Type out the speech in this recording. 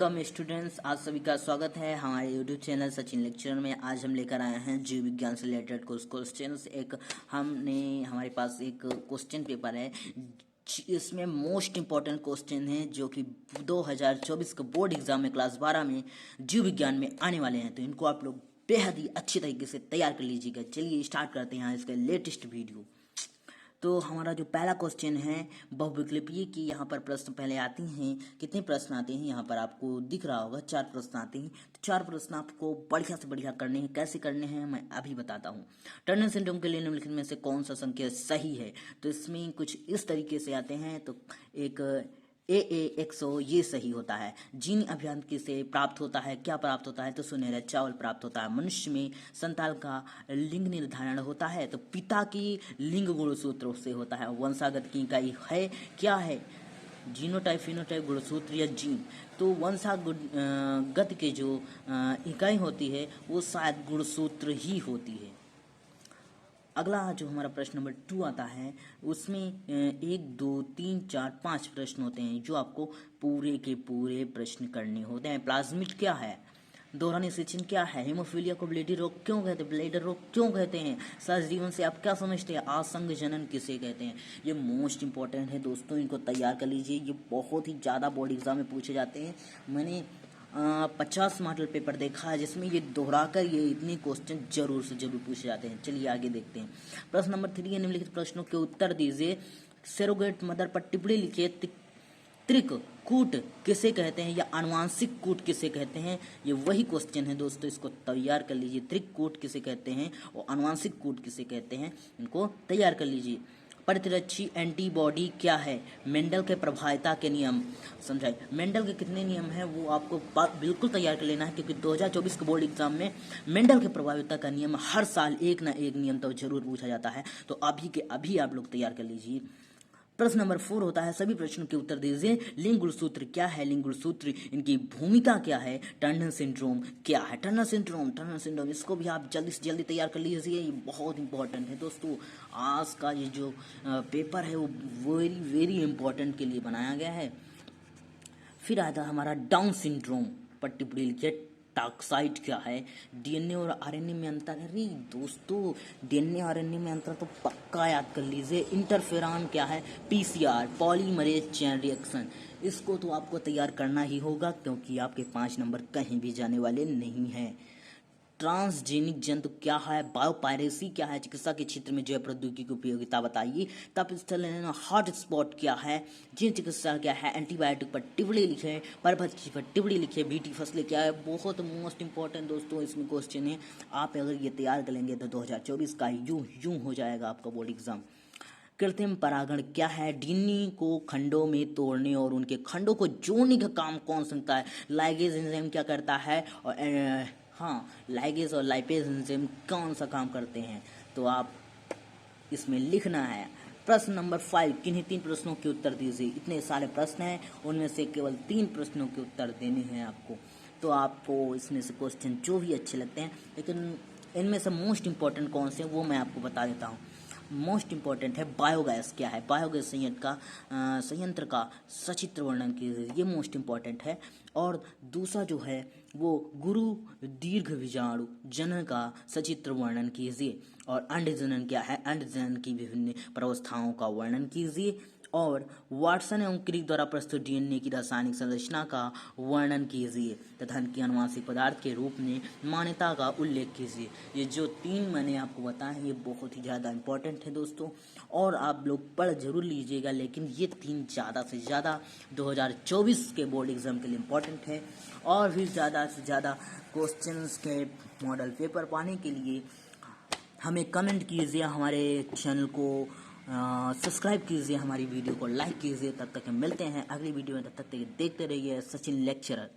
Welcome students, आज सभी का स्वागत है हमारे यूट्यूब चैनल सचिन लेक्चर में। आज हम लेकर आए हैं जीव विज्ञान से रिलेटेड कुछ क्वेश्चंस। हमारे पास एक क्वेश्चन पेपर है, इसमें मोस्ट इम्पॉर्टेंट क्वेश्चन है जो कि 2024 के बोर्ड एग्जाम में क्लास 12 में जीव विज्ञान में आने वाले हैं। तो इनको आप लोग बेहद ही अच्छी तरीके से तैयार कर लीजिएगा। चलिए स्टार्ट करते हैं इसका लेटेस्ट वीडियो। तो हमारा जो पहला क्वेश्चन है बहुविकल्पीय की, यहाँ पर प्रश्न पहले आते हैं। कितने प्रश्न आते हैं यहाँ पर आपको दिख रहा होगा, 4 प्रश्न आते हैं। तो 4 प्रश्न आपको बढ़िया से बढ़िया करने हैं। कैसे करने हैं मैं अभी बताता हूँ। टर्नर सिंड्रोम के लिए निम्नलिखित में से कौन सा संख्या सही है? तो इसमें कुछ इस तरीके से आते हैं। तो एक AA100 ये सही होता है। जीन अभियांत्रिकी से प्राप्त होता है, क्या प्राप्त होता है? तो सुनहरा चावल प्राप्त होता है। मनुष्य में संतान का लिंग निर्धारण होता है, तो पिता की लिंग गुणसूत्र से होता है। वंशागत की इकाई है, क्या है? जीनोटाइप, फिनोटाइप, गुणसूत्र या जीन। तो वंशागत के जो इकाई होती है वो शायद गुणसूत्र ही होती है। अगला जो हमारा प्रश्न नंबर 2 आता है, उसमें 1 2 3 4 5 प्रश्न होते हैं जो आपको पूरे के पूरे प्रश्न करने होते हैं। प्लाज्मिड क्या है? दोहरा निषेचन क्या है? हेमोफीलिया को ब्लेडी रोग क्यों कहते हैं? ब्लेडर रोग क्यों कहते हैं? सहजीवन से आप क्या समझते हैं? आसंग जनन किसे कहते हैं? ये मोस्ट इंपॉर्टेंट है दोस्तों, इनको तैयार कर लीजिए। ये बहुत ही ज़्यादा बोर्ड एग्जाम में पूछे जाते हैं। मैंने 50 मॉडल पेपर देखा है जिसमें ये दोहराकर ये इतने क्वेश्चन जरूर से जरूर पूछे जाते हैं। चलिए आगे देखते हैं। प्रश्न नंबर 3 निम्नलिखित प्रश्नों के उत्तर दीजिए। सेरोगेट मदर पर टिप्पणी लिखिए। त्रिक कूट किसे कहते हैं या आनुवांशिक कूट किसे कहते हैं? ये वही क्वेश्चन है दोस्तों, इसको तैयार कर लीजिए। त्रिक कूट किसे कहते हैं और आनुवांशिक कूट किसे कहते हैं, इनको तैयार कर लीजिए। प्रतिरक्षी एंटीबॉडी क्या है? मेंडल के प्रभाविता के नियम समझाइए। मेंडल के कितने नियम हैं वो आपको बिल्कुल तैयार कर लेना है, क्योंकि 2024 के बोर्ड एग्जाम में मेंडल के प्रभाविता का नियम हर साल एक ना एक नियम तो जरूर पूछा जाता है। तो अभी के अभी आप लोग तैयार कर लीजिए। प्रश्न नंबर 4 होता है, सभी प्रश्नों के उत्तर दीजिए। लिंग गुणसूत्र क्या है? लिंग गुणसूत्र इनकी भूमिका क्या है? टर्नर सिंड्रोम क्या है? टर्नर सिंड्रोम इसको भी आप जल्दी से जल्दी तैयार कर लीजिए। ये बहुत इंपॉर्टेंट है दोस्तों। आज का ये जो पेपर है वो वेरी वेरी इंपॉर्टेंट के लिए बनाया गया है। फिर आता है हमारा डाउन सिंड्रोम पर टिप्पणी लिखिए। टॉक्साइड क्या है? डीएनए और आरएनए में अंतर है। अरे दोस्तों, डीएनए और आरएनए में अंतर तो पक्का याद कर लीजिए। इंटरफेरॉन क्या है? PCR, polymerase chain reaction. इसको तो आपको तैयार करना ही होगा, क्योंकि आपके 5 नंबर कहीं भी जाने वाले नहीं हैं। ट्रांसजेनिक जंतु क्या है? बायोपायरेसी क्या है? चिकित्सा के क्षेत्र में जैव प्रौद्योगिकी की उपयोगिता बताइए। तपस्थल हॉट स्पॉट क्या है? जीन चिकित्सा क्या है? एंटीबायोटिक पर टिप्पणी लिखे। पर्वत पर टिप्पणी लिखे। बीटी फसलें क्या है? बहुत मोस्ट इंपॉर्टेंट दोस्तों इसमें क्वेश्चन है। आप अगर ये तैयार कर लेंगे तो 2024 का यूं हो जाएगा आपका बोर्ड एग्जाम। कृत्रिम परागण क्या है? डीएनए को खंडों में तोड़ने और उनके खंडों को जोड़ने का काम कौन करता है? लाइगेज एंजाइम क्या करता है? और लाइगेज और लाइपेज एंजाइम कौन सा काम करते हैं? तो आप इसमें लिखना है। प्रश्न नंबर 5, किन्हीं 3 प्रश्नों के उत्तर दीजिए। इतने सारे प्रश्न हैं, उनमें से केवल 3 प्रश्नों के उत्तर देने हैं आपको। तो आपको इसमें से क्वेश्चन जो भी अच्छे लगते हैं, लेकिन इनमें से मोस्ट इंपॉर्टेंट कौन से वो मैं आपको बता देता हूँ। मोस्ट इंपॉर्टेंट है बायोगैस क्या है? बायोगैस संयंत्र का सचित्र वर्णन कीजिए। ये मोस्ट इंपॉर्टेंट है। और दूसरा जो है वो गुरु दीर्घ बीजाणु जनन का सचित्र वर्णन कीजिए। और अंड जनन क्या है? अंड जनन की विभिन्न प्रावस्थाओं का वर्णन कीजिए। और वाटसन एवं क्रिक द्वारा प्रस्तुत डीएनए की रासायनिक संरचना का वर्णन कीजिए तथा इनकी आनुवांशिक पदार्थ के रूप में मान्यता का उल्लेख कीजिए। ये जो 3 मैंने आपको बताए ये बहुत ही ज़्यादा इंपॉर्टेंट है दोस्तों, और आप लोग पढ़ जरूर लीजिएगा। लेकिन ये 3 ज़्यादा से ज़्यादा 2024 के बोर्ड एग्जाम के लिए इम्पोर्टेंट है। और भी ज़्यादा से ज़्यादा क्वेश्चंस के मॉडल पेपर पाने के लिए हमें कमेंट कीजिए, हमारे चैनल को सब्सक्राइब कीजिए, हमारी वीडियो को लाइक कीजिए। तब तक हम मिलते हैं अगली वीडियो में। तब तक देखते रहिए सचिन लेक्चरर।